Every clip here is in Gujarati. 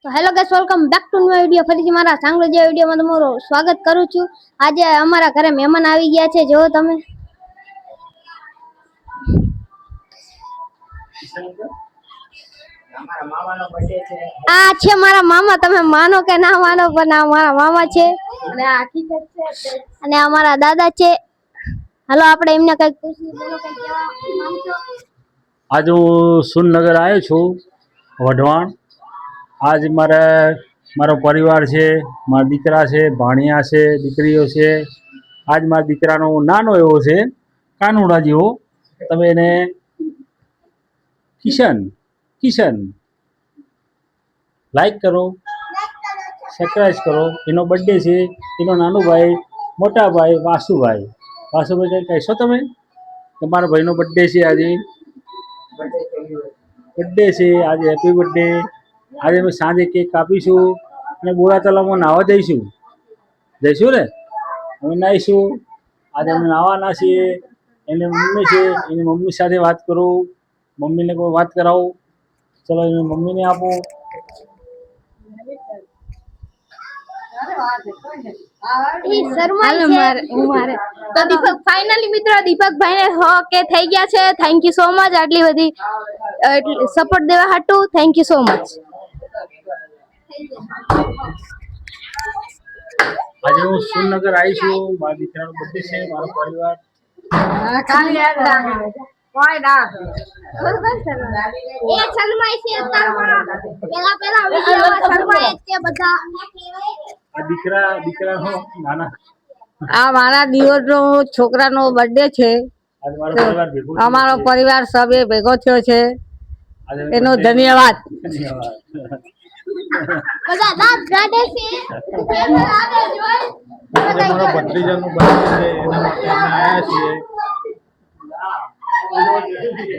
તો hello guys, welcome back to my video. ફરીથી મારા સાંગળોજીયા વિડિયોમાં તમારું સ્વાગત કરું છું। આજે અમારા ઘરે મહેમાન આવી ગયા છે। જો તમે આ છે મારા મામા। તમે માનો કે ના માનો પણ આ મારા મામા છે અને આ હકીકત છે અને અમારા દાદા છે। હાલો આપણે એમને કઈક પૂછીએ। બોલો કઈક કેવા માંગશો? आज हूँ सुरनगर आयो छू वढवाण। आज मारो परिवार है, मारा दीकरा है, भाणिया है, दीकरीओ है। आज मारा दीकरानो नानो एवो है कानुड़ा जेवो, तमे एने किशन किशन लाइक करो, सब्सक्राइब करो। एनो बर्थडे है, एनो नानो भाई मोटा भाई वासुभाई। वासुभाई कई कहीशो तमे के मारा भाईनो बर्थडे है आज? बर्थडे से आज हैप्पी बर्थडे। आज मैं सांजे केक कापीशू અને બોરા તલાવમાં નાવા જઈશું ને અમે નાહીશું। આજે અમે નાવાના છીએ। એને મમ્મી છે, એની મમ્મી સાથે વાત કરું, મમ્મીને કોઈ વાત કરાવું। ચલો એની મમ્મીને આપો। તો દીપક ફાઇનલી મિત્રો દીપકભાઈ ને કે થઈ ગયા છે। થેન્ક યુ સો મચ આટલી બધી સપોર્ટ દેવા હાટુ। Thank you so much. आज हूँ सुरनगर आई छू, मारा दीकरानो बर्थडे है, मारो परिवार आ दीकरानो नाना। आ मारा दियोरनो छोकरानो बर्थडे छे। आज मारो परिवार भेगो थयो अमारो छे। परिवार सबे भेगो थयो छे। आज एनो धन्यवाद। धन्यवाद। બધા દાંત કાઢે છે કેમેરા આગળ જોઈ આજે મારો ભત્રીજાનો બર્થડે છે, એના માટે અમે આવ્યા છીએ।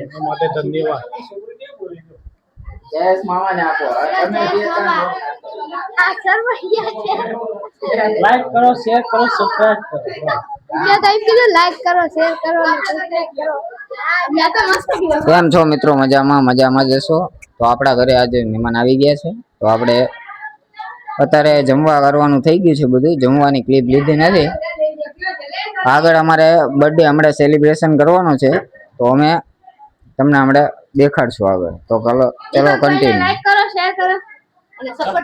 એના માટે ધન્યવાદ। यस मामा ने आपको તમે જે કામ આ શર્મૈયા છે। लाइक करो, शेयर करो, सब्सक्राइब करो। મેં તો એમ કીધું લાઈક કરો, શેર કરો અને સબસ્ક્રાઇબ કરો। મેં તો મસ્ત કીધું। કેમ છો મિત્રો? મજામાં જશો? તો આપણા ઘરે આજે મહેમાન આવી ગયા છે, તો આપણે અત્યારે જમવા કરવાનું થઈ ગયું છે। બધું જમવાની ક્લિપ લીધી નથી। આગળ અમારે બર્થડે હમણાં સેલિબ્રેશન કરવાનું છે, તો અમે તમને હમણાં દેખાડશું આગળ। તો ચલો કન્ટિન્યુ। લાઈક કરો, શેર કરો અને સપોર્ટ કરો।